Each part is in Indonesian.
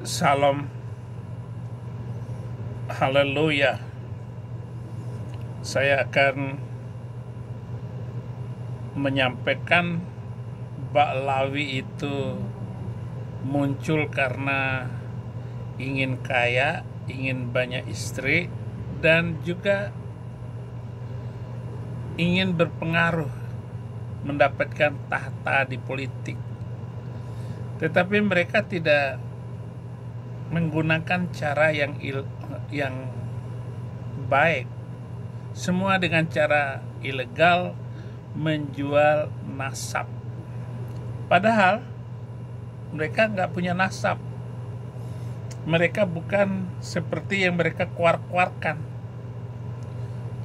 Salam, haleluya. Saya akan menyampaikan Ba'lawi itu muncul karena ingin kaya, ingin banyak istri, dan juga ingin berpengaruh, mendapatkan tahta di politik. Tetapi mereka tidak menggunakan cara yang baik. Semua dengan cara ilegal, menjual nasab. Padahal mereka nggak punya nasab. Mereka bukan seperti yang mereka keluarkan.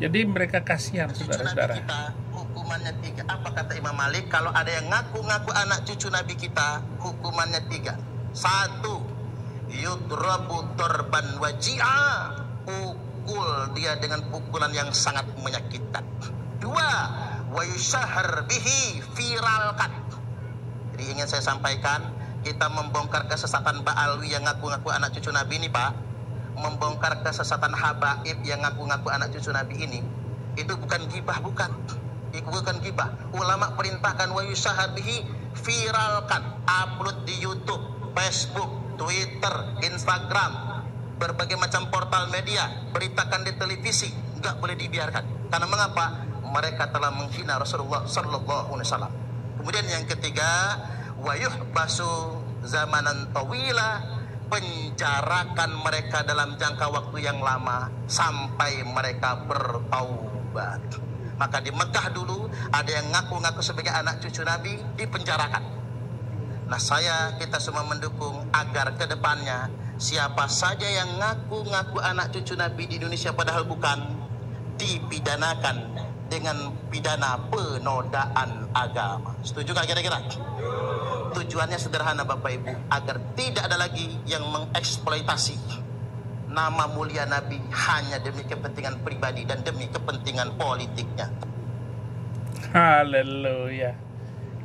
Jadi mereka kasihan, saudara-saudara. Kita hukumannya 3. Apa kata Imam Malik? Kalau ada yang ngaku-ngaku anak cucu Nabi kita, hukumannya 3. 1, yudrabu darban waji'a, pukul dia dengan pukulan yang sangat menyakitkan. 2, wa yusyahar bihi, viralkan. Jadi ingin saya sampaikan, kita membongkar kesesatan Ba'lawi yang ngaku-ngaku anak cucu Nabi ini, Pak. Membongkar kesesatan habaib yang ngaku-ngaku anak cucu Nabi ini, itu bukan gibah, bukan. Itu bukan gibah. Ulama perintahkan wa yusyahar bihi, viralkan, upload di YouTube, Facebook, Twitter, Instagram, berbagai macam portal media, beritakan di televisi, nggak boleh dibiarkan. Karena mengapa? Mereka telah menghina Rasulullah Sallallahu Alaihi Wasallam. Kemudian yang ketiga, wayuh basu zamanan tawila, penjarakan mereka dalam jangka waktu yang lama sampai mereka bertaubat. Maka di Mekah dulu ada yang ngaku-ngaku sebagai anak cucu Nabi, dipenjarakan. Nah, kita semua mendukung agar ke depannya siapa saja yang ngaku-ngaku anak cucu Nabi di Indonesia padahal bukan, dipidanakan dengan pidana penodaan agama. Setuju kan kira-kira? Tujuannya sederhana Bapak Ibu, agar tidak ada lagi yang mengeksploitasi nama mulia Nabi hanya demi kepentingan pribadi dan demi kepentingan politiknya. Haleluya.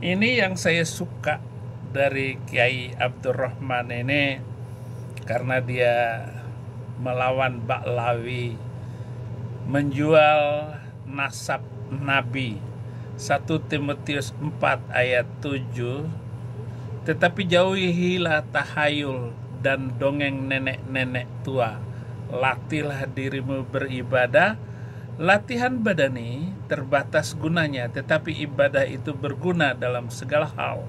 Ini yang saya suka dari Kiai Abdurrahman ini, karena dia melawan Ba'lawi, menjual nasab Nabi. 1 Timotius 4 ayat 7, tetapi jauhilah tahayul dan dongeng nenek-nenek tua. Latihlah dirimu beribadah. Latihan badani terbatas gunanya, tetapi ibadah itu berguna dalam segala hal,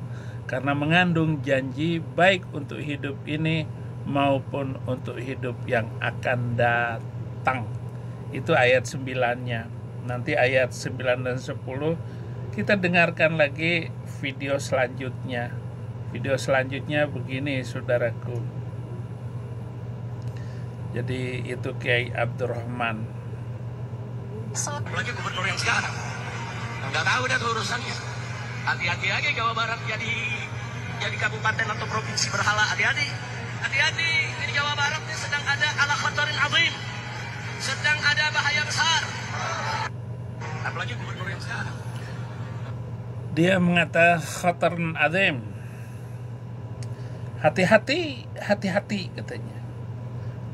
karena mengandung janji baik untuk hidup ini maupun untuk hidup yang akan datang. Itu ayat 9-nya. Nanti ayat 9 dan 10 kita dengarkan lagi video selanjutnya. Video selanjutnya begini, saudaraku. Jadi itu Kiai Abdurrahman. Apalagi gubernur yang sekarang, nggak tahu dah urusannya. Hati-hati aja Jawa Barat jadi kabupaten atau provinsi berhala. Hati-hati di Jawa Barat ini sedang ada ala khatarin azim, sedang ada bahaya besar. Apalagi gubernur yang sekarang. Dia mengatakan khatarin azim. Hati-hati katanya.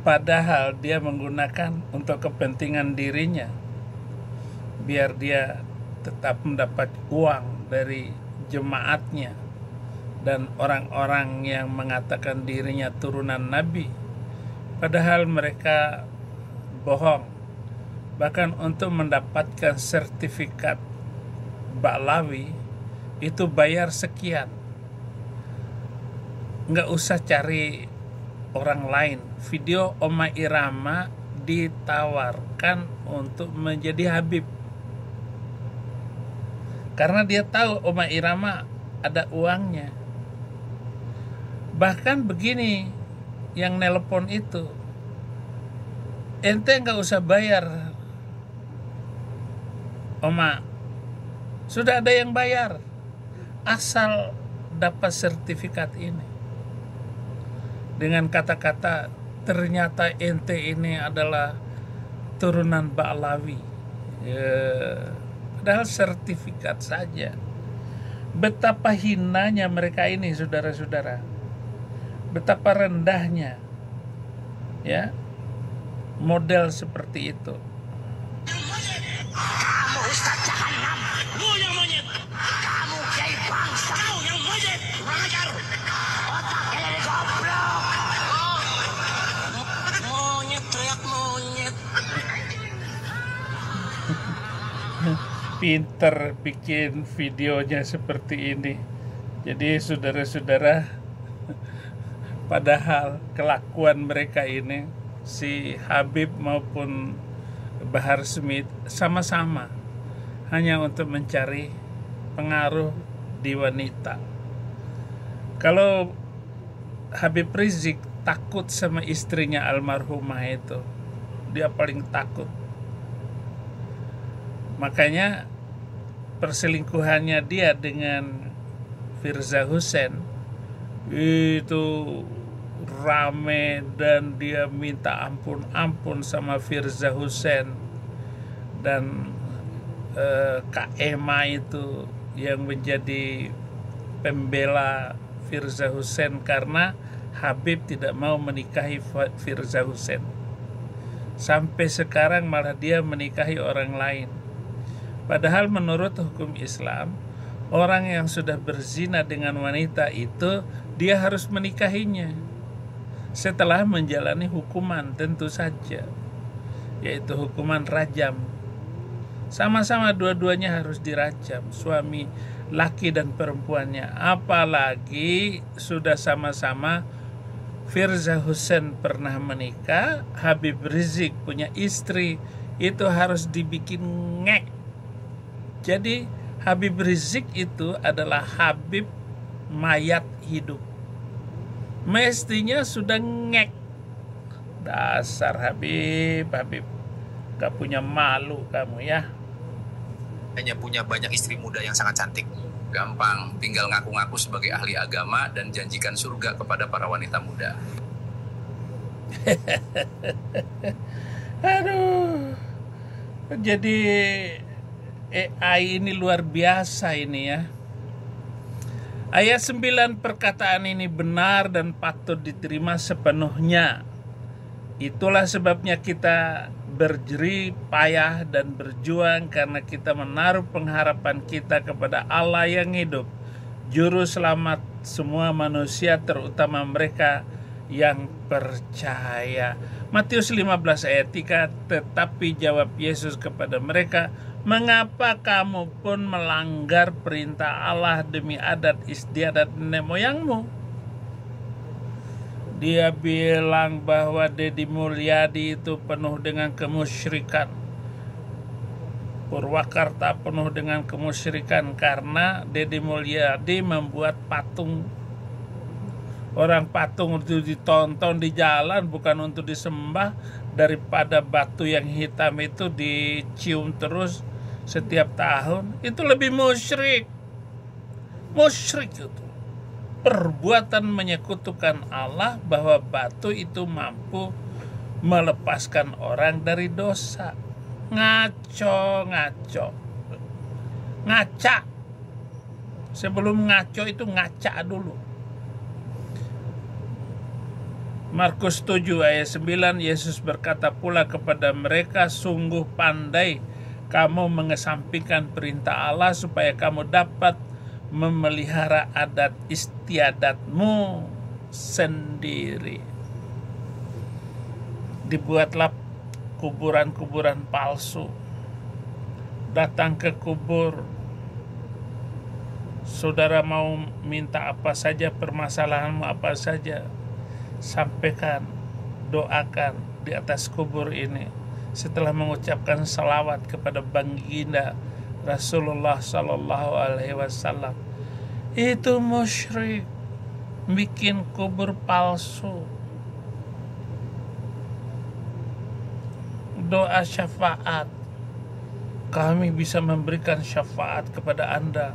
Padahal dia menggunakan untuk kepentingan dirinya, biar dia tetap mendapat uang dari jemaatnya dan orang-orang yang mengatakan dirinya turunan Nabi. Padahal mereka bohong. Bahkan untuk mendapatkan sertifikat Ba'lawi itu bayar sekian. Nggak usah cari orang lain. Video Oma Irama ditawarkan untuk menjadi Habib, karena dia tahu Oma Irama ada uangnya. Bahkan begini, yang nelpon itu, ente nggak usah bayar Oma, sudah ada yang bayar, asal dapat sertifikat ini. Dengan kata-kata, ternyata ente ini adalah turunan Ba'lawi. Padahal sertifikat saja. Betapa hinanya mereka ini, saudara-saudara. Betapa rendahnya, ya, model seperti itu. Kamu Ustaz Jahanam. Lu yang monyet. Kamu Kiai Bangsa. Kau yang monyet. Kurang ajar. Otaknya dari goblok. Monyet teriak monyet. Pinter bikin videonya seperti ini. Jadi saudara-saudara, padahal kelakuan mereka ini, si Habib maupun Bahar Smith, sama-sama hanya untuk mencari pengaruh di wanita. Kalau Habib Rizik takut sama istrinya almarhumah itu, dia paling takut. Makanya perselingkuhannya dia dengan Firza Hussein itu rame, dan dia minta ampun sama Firza Hussein, dan Kak Ema itu yang menjadi pembela Firza Hussein karena Habib tidak mau menikahi Firza Hussein. Sampai sekarang malah dia menikahi orang lain. Padahal menurut hukum Islam, orang yang sudah berzina dengan wanita itu dia harus menikahinya setelah menjalani hukuman, tentu saja, yaitu hukuman rajam. Sama-sama dua-duanya harus dirajam, suami laki dan perempuannya. Apalagi sudah sama-sama Firza Hussein pernah menikah, Habib Rizik punya istri, itu harus dibikin ngek. Jadi Habib Rizik itu adalah Habib mayat hidup. Mestinya sudah ngek. Dasar Habib, gak punya malu kamu ya. Hanya punya banyak istri muda yang sangat cantik. Gampang, tinggal ngaku-ngaku sebagai ahli agama dan janjikan surga kepada para wanita muda. Aduh. Jadi AI ini luar biasa ini ya. Ayat 9 perkataan ini benar dan patut diterima sepenuhnya. Itulah sebabnya kita berjerih payah dan berjuang, karena kita menaruh pengharapan kita kepada Allah yang hidup, juru selamat semua manusia, terutama mereka yang percaya. Matius 15 ayat 3, tetapi jawab Yesus kepada mereka, mengapa kamu pun melanggar perintah Allah demi adat istiadat nenek moyangmu? Dia bilang bahwa Deddy Mulyadi itu penuh dengan kemusyrikan. Purwakarta penuh dengan kemusyrikan karena Deddy Mulyadi membuat patung. Orang patung itu ditonton di jalan bukan untuk disembah, daripada batu yang hitam itu dicium terus setiap tahun. Itu lebih musyrik. Musyrik itu perbuatan menyekutukan Allah, bahwa batu itu mampu melepaskan orang dari dosa. Ngaco. Ngaca. Sebelum ngaco itu ngaca dulu. Markus 7 ayat 9, Yesus berkata pula kepada mereka, sungguh pandai kamu mengesampingkan perintah Allah supaya kamu dapat memelihara adat istiadatmu sendiri. Dibuatlah kuburan-kuburan palsu. Datang ke kubur. Saudara mau minta apa saja, permasalahanmu apa saja, sampaikan, doakan di atas kubur ini. Setelah mengucapkan salawat kepada baginda Rasulullah Sallallahu Alaihi Wasallam, itu musyrik, bikin kubur palsu. Doa syafaat, kami bisa memberikan syafaat kepada Anda.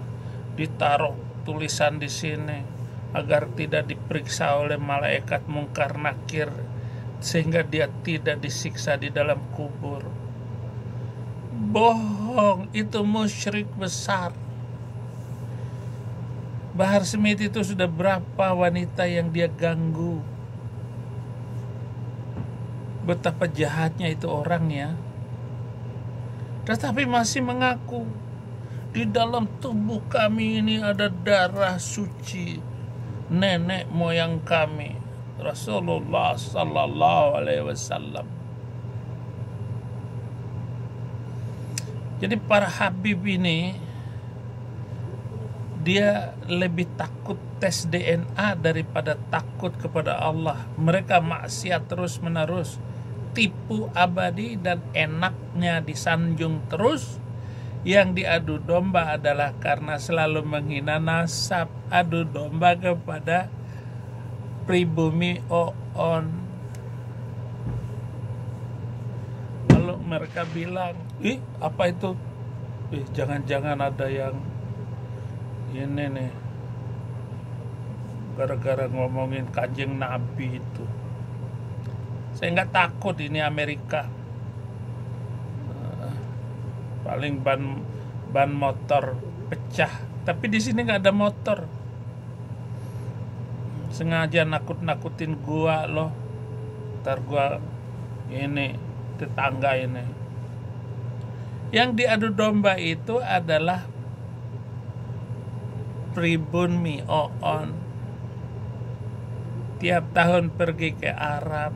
Ditaruh tulisan di sini agar tidak diperiksa oleh malaikat mungkar nakir, sehingga dia tidak disiksa di dalam kubur. Bohong, itu musyrik besar. Bahar Smith itu sudah berapa wanita yang dia ganggu. Betapa jahatnya itu orangnya. Tetapi masih mengaku, di dalam tubuh kami ini ada darah suci nenek moyang kami, Rasulullah sallallahu alaihi wasallam. Jadi para habib ini, dia lebih takut tes DNA daripada takut kepada Allah. Mereka maksiat terus menerus, tipu abadi, dan enaknya disanjung terus. Yang diadu domba adalah karena selalu menghina nasab, adu domba kepada pribumi Oon. Lalu mereka bilang, ih apa itu? Jangan-jangan ada yang ini nih, gara-gara ngomongin Kanjeng Nabi itu. Saya nggak takut, ini Amerika. Paling ban motor pecah, tapi di sini nggak ada motor. Sengaja nakut-nakutin gua loh. Ntar gua ini tetangga ini. Yang diadu domba itu adalah pribumi Oon. Tiap tahun pergi ke Arab,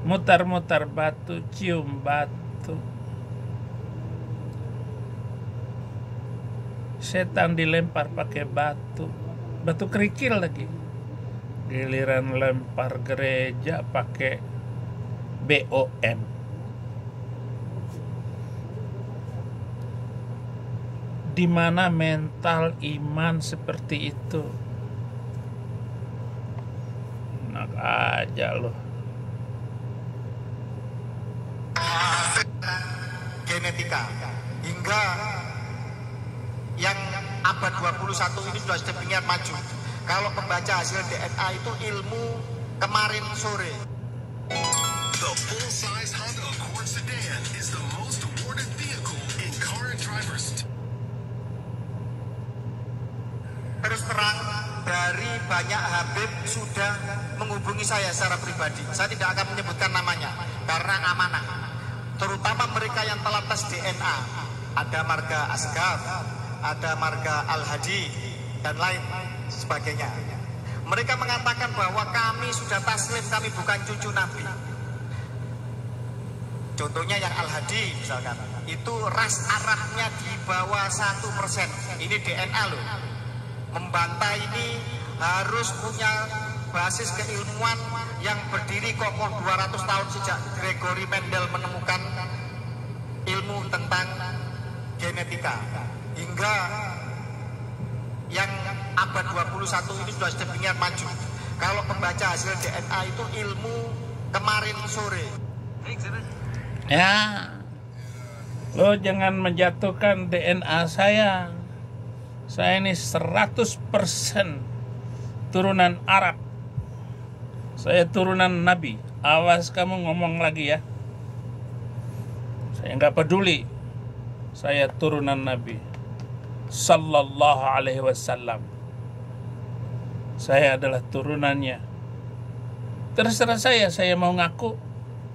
mutar-mutar batu, cium batu. Setan dilempar pakai batu kerikil lagi. Giliran lempar gereja pakai BOM. Di mana mental iman seperti itu? Enak aja loh. Genetika hingga yang abad 21 ini sudah sedemikian maju. Kalau membaca hasil DNA itu ilmu kemarin sore. The full-size Honda Accord sedan is the most awarded vehicle in car and drivers. Terus terang, dari banyak habib sudah menghubungi saya secara pribadi. Saya tidak akan menyebutkan namanya karena amanah. Terutama mereka yang telah tes DNA. Ada marga Asgaf, ada marga Al-Hadi, dan lain sebagainya. Mereka mengatakan bahwa kami sudah taslim, kami bukan cucu Nabi. Contohnya yang Al-Hadi misalkan, itu ras Arabnya di bawah 1%. Ini DNA loh. Membantah ini harus punya basis keilmuan yang berdiri kokoh 200 tahun sejak Gregory Mendel menemukan ilmu tentang genetika. Hingga yang abad 21 ini sudah sedemikian maju. Kalau membaca hasil DNA itu ilmu kemarin sore. Ya, lo jangan menjatuhkan DNA saya. Saya ini 100% turunan Arab. Saya turunan Nabi. Awas kamu ngomong lagi ya. Saya nggak peduli. Saya turunan Nabi Sallallahu alaihi wasallam. Saya adalah turunannya. Terserah saya mau ngaku.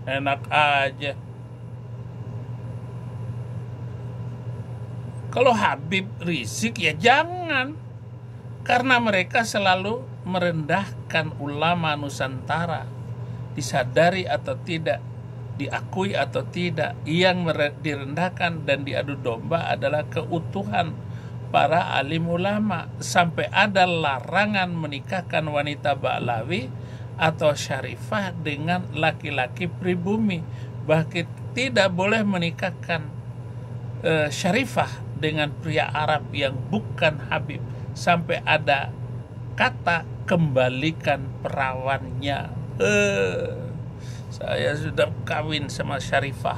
Enak aja. Kalau Habib Rizik ya jangan. Karena mereka selalu merendahkan ulama Nusantara. Disadari atau tidak, diakui atau tidak, yang direndahkan dan diadu domba adalah keutuhan para alim ulama. Sampai ada larangan menikahkan wanita Ba'lawi atau syarifah dengan laki-laki pribumi. Bahkan tidak boleh menikahkan syarifah dengan pria Arab yang bukan Habib. Sampai ada kata kembalikan perawannya. Saya sudah kawin sama syarifah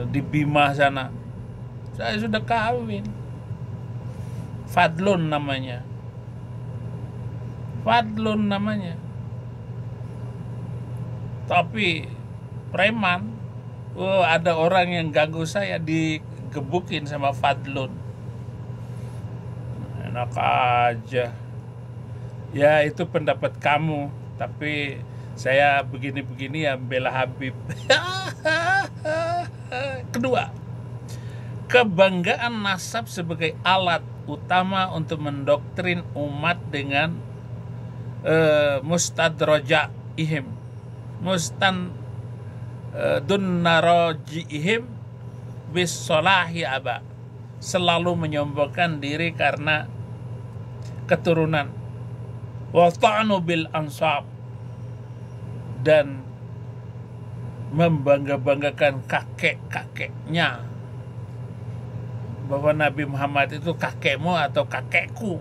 di Bima sana. Saya sudah kawin. Fadlun namanya. Fadlun namanya. Tapi preman. Ada orang yang ganggu saya, digebukin sama Fadlun. Enak aja. Ya itu pendapat kamu, tapi saya begini-begini ya bela Habib. Kedua, kebanggaan nasab sebagai alat utama untuk mendoktrin umat dengan mustadrajaihim, dunnarajiihim bisolahi aba, selalu menyombongkan diri karena keturunan, wa ta'nu bil ansab, dan membangga-banggakan kakek-kakeknya, bahwa Nabi Muhammad itu kakekmu atau kakekku,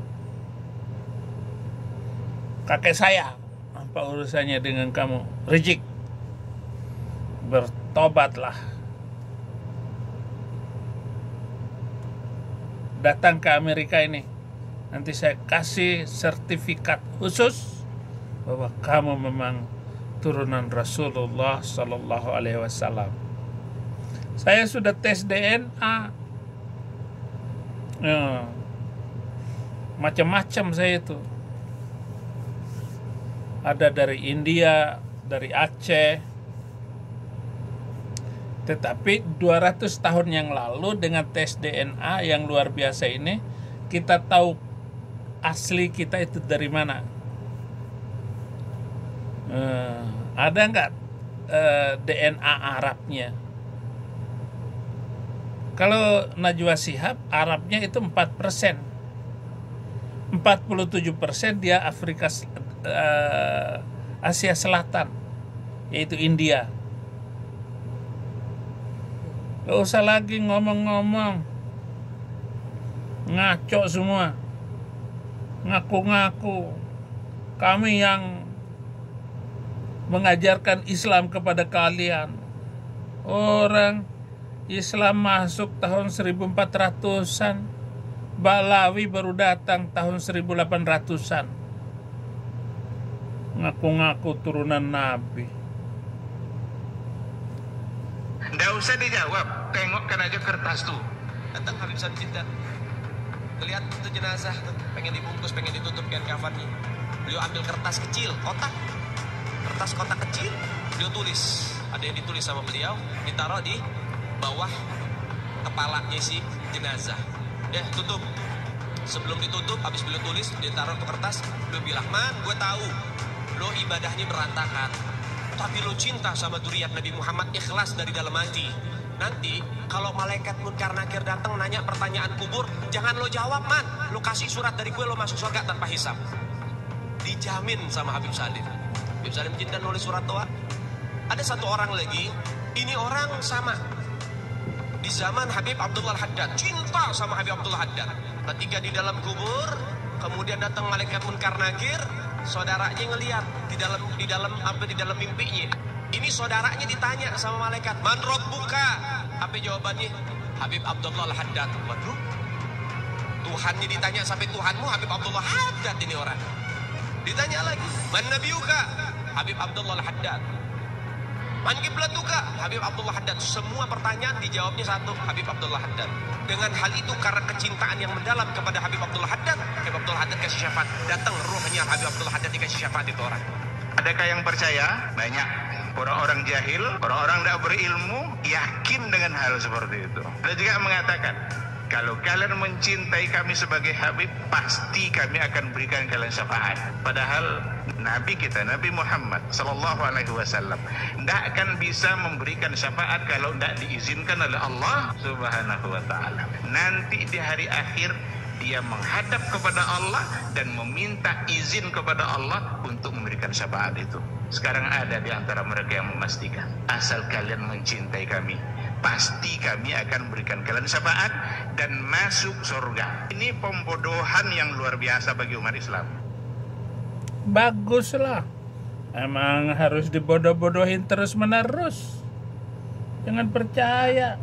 kakek saya, apa urusannya dengan kamu? Rejik, bertobatlah, datang ke Amerika ini, nanti saya kasih sertifikat khusus bahwa kamu memang turunan Rasulullah Sallallahu Alaihi Wasallam. Saya sudah tes DNA, macam-macam saya itu. Ada dari India, dari Aceh. Tetapi 200 tahun yang lalu dengan tes DNA yang luar biasa ini, kita tahu asli kita itu dari mana. Ada nggak DNA Arabnya? Kalau Najwa Shihab, Arabnya itu 4%. 47% dia Asia Selatan, yaitu India. Gak usah lagi ngomong-ngomong, ngaco semua, ngaku-ngaku kami yang mengajarkan Islam kepada kalian. Orang Islam masuk tahun 1400-an, Balawi baru datang tahun 1800-an. Ngaku-ngaku turunan Nabi. Nggak usah dijawab, tengokkan aja kertas tuh. Datang Habib Samjiddan, ngeliat itu jenazah tuh, pengen dibungkus, pengen ditutup dengan kafannya. Beliau ambil kertas kecil, kertas kotak kecil, beliau tulis. Ada yang ditulis sama beliau, ditaruh di bawah kepalanya si jenazah. Tutup. Sebelum ditutup, habis beliau tulis, ditaruh ke kertas, beliau bilang, "Man, gue tahu lo ibadahnya berantakan, tapi lo cinta sama dzurriyyat Nabi Muhammad, ikhlas dari dalam hati. Nanti kalau malaikat Munkar Nakir datang nanya pertanyaan kubur, jangan lo jawab, man. Lo kasih surat dari gue, lo masuk surga tanpa hisab." Dijamin sama Habib Salim. Habib Salim cinta nulis surat doa. Ada satu orang lagi, ini orang sama. Di zaman Habib Abdullah Al-Haddad, cinta sama Habib Abdullah Haddad. Ketika di dalam kubur, kemudian datang malaikat Munkar Nakir, saudaranya ngeliat di dalam mimpinya. Ini saudaranya ditanya sama malaikat, "Man rabbuka?" Apa jawabannya? Habib Abdullah Al-Haddad. Waduh, Tuhannya ditanya sampai Tuhanmu Habib Abdullah Haddad ini orang. Ditanya lagi, "Man nabiyuka?" Habib Abdullah Al-Haddad. "Man kiblatuka?" Habib Abdullah Haddad. Semua pertanyaan dijawabnya satu, Habib Abdullah Haddad. Dengan hal itu, karena kecintaan yang mendalam kepada Habib Abdullah Haddad, Habib Abdullah Haddad kasih syafaat. Datang ruhnya Habib Abdullah Haddad dikasih syafaat itu orang. Adakah yang percaya? Banyak. Orang-orang jahil, orang-orang tidak berilmu, yakin dengan hal seperti itu. Ada juga mengatakan, kalau kalian mencintai kami sebagai Habib, pasti kami akan berikan kalian syafaat. Padahal Nabi kita, Nabi Muhammad Sallallahu Alaihi Wasallam, tidak akan bisa memberikan syafaat kalau tidak diizinkan oleh Allah Subhanahu Wa Taala. Nanti di hari akhir dia menghadap kepada Allah dan meminta izin kepada Allah untuk memberikan syafaat itu. Sekarang ada di antara mereka yang memastikan, asal kalian mencintai kami, pasti kami akan berikan kalian syafaat dan masuk surga. Ini pembodohan yang luar biasa bagi umat Islam. Baguslah. Emang harus dibodoh-bodohin terus-menerus. Jangan percaya.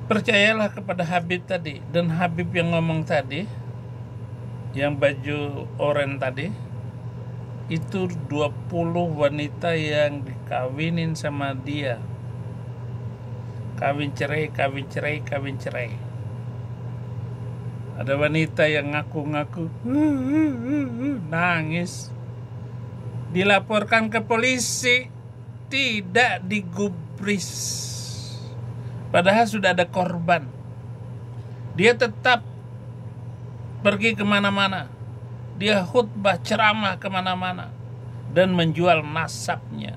Percayalah kepada Habib tadi. Dan Habib yang ngomong tadi, yang baju oranye tadi, itu 20 wanita yang dikawinin sama dia. Kawin cerai. Ada wanita yang ngaku-ngaku nangis. Dilaporkan ke polisi, tidak digubris. Padahal sudah ada korban. Dia tetap pergi kemana-mana. Dia khutbah ceramah kemana-mana dan menjual nasabnya.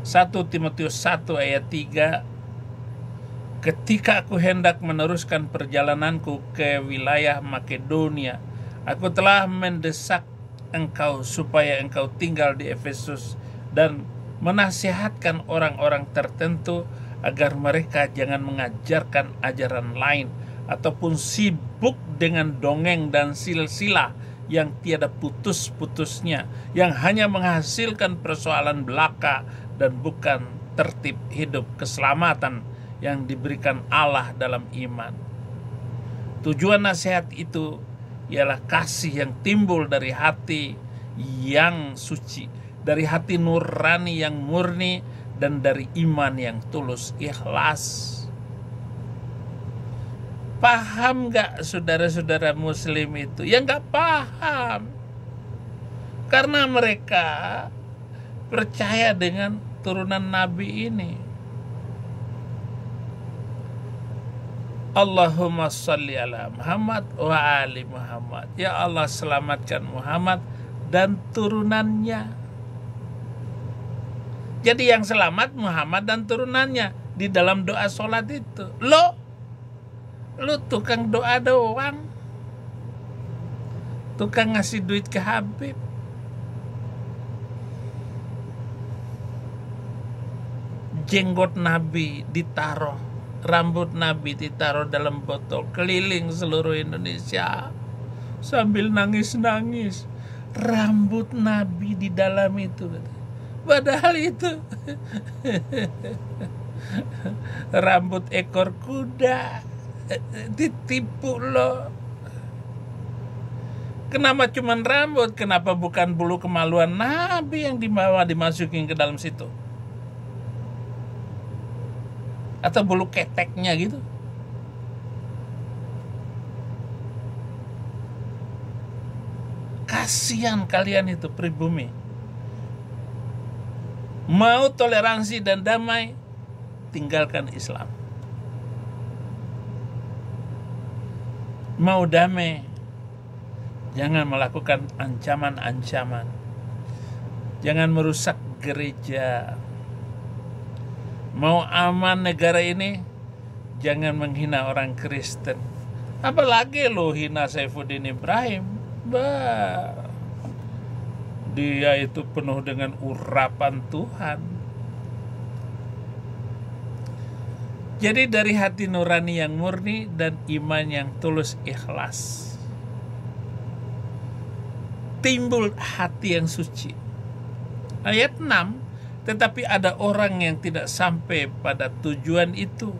1 Timotius 1 ayat 3, ketika aku hendak meneruskan perjalananku ke wilayah Makedonia, aku telah mendesak engkau supaya engkau tinggal di Efesus dan menasihatkan orang-orang tertentu agar mereka jangan mengajarkan ajaran lain ataupun sibuk dengan dongeng dan silsilah yang tiada putus-putusnya, yang hanya menghasilkan persoalan belaka dan bukan tertib hidup keselamatan yang diberikan Allah dalam iman. Tujuan nasihat itu ialah kasih yang timbul dari hati yang suci, dari hati nurani yang murni, dan dari iman yang tulus ikhlas. Paham gak saudara-saudara muslim itu? Ya gak paham. Karena mereka percaya dengan turunan Nabi ini. Allahumma salli ala Muhammad wa ali Muhammad. Ya Allah, selamatkan Muhammad dan turunannya. Jadi yang selamat Muhammad dan turunannya di dalam doa sholat itu. Lu tukang doa doang. Tukang ngasih duit ke Habib. Jenggot Nabi ditaruh, rambut Nabi ditaruh dalam botol, keliling seluruh Indonesia sambil nangis-nangis. Rambut Nabi di dalam itu. Padahal itu rambut ekor kuda. Ditipu lo. Kenapa cuman rambut? Kenapa bukan bulu kemaluan Nabi yang dimasukin ke dalam situ? Atau bulu keteknya gitu? Kasihan kalian itu pribumi. Mau toleransi dan damai, tinggalkan Islam. Mau damai, jangan melakukan ancaman-ancaman. Jangan merusak gereja. Mau aman negara ini, jangan menghina orang Kristen. Apalagi lo hina Saifuddin Ibrahim. Dia itu penuh dengan urapan Tuhan. Jadi dari hati nurani yang murni dan iman yang tulus ikhlas, timbul hati yang suci. Ayat 6, tetapi ada orang yang tidak sampai pada tujuan itu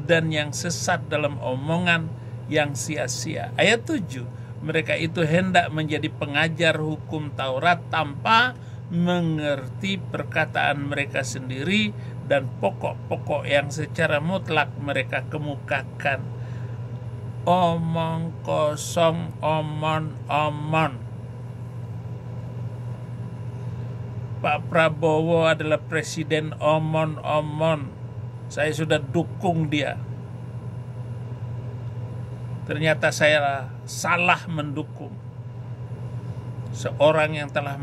dan yang sesat dalam omongan yang sia-sia. Ayat 7, mereka itu hendak menjadi pengajar hukum Taurat tanpa mengerti perkataan mereka sendiri dan pokok-pokok yang secara mutlak mereka kemukakan. Omong kosong, omon-omon. Pak Prabowo adalah presiden omon-omon. Saya sudah dukung dia. Ternyata saya salah mendukung seorang yang telah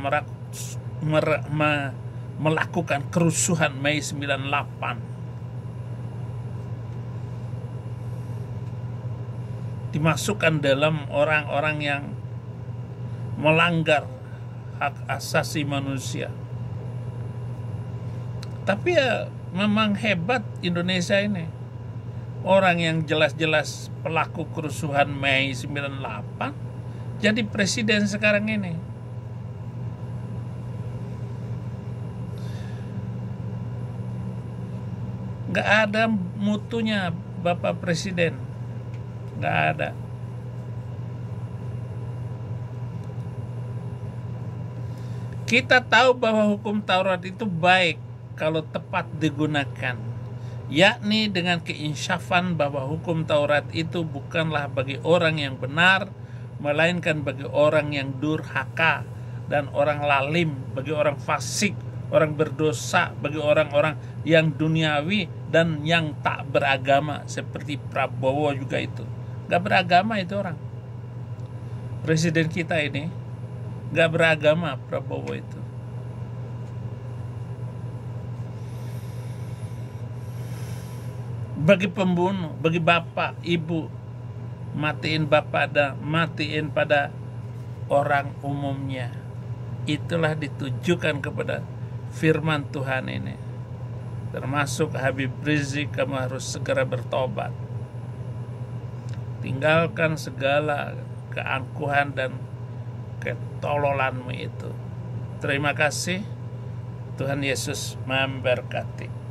melakukan kerusuhan Mei 98. Dimasukkan dalam orang-orang yang melanggar hak asasi manusia. Tapi ya memang hebat Indonesia ini. Orang yang jelas-jelas pelaku kerusuhan Mei 98 jadi presiden sekarang ini. Gak ada mutunya Bapak Presiden. Gak ada. Kita tahu bahwa hukum Taurat itu baik kalau tepat digunakan. yakni dengan keinsyafan bahwa hukum Taurat itu bukanlah bagi orang yang benar, melainkan bagi orang yang durhaka dan orang lalim, bagi orang fasik, orang berdosa, bagi orang-orang yang duniawi dan yang tak beragama, seperti Prabowo juga itu. Gak beragama itu orang. Presiden kita ini gak beragama, Prabowo itu. Bagi pembunuh, bagi bapak, ibu, matiin bapak dan matiin pada orang umumnya. Itulah ditujukan kepada firman Tuhan ini. Termasuk Habib Rizik, kamu harus segera bertobat. Tinggalkan segala keangkuhan dan ketololanmu itu. Terima kasih. Tuhan Yesus memberkati.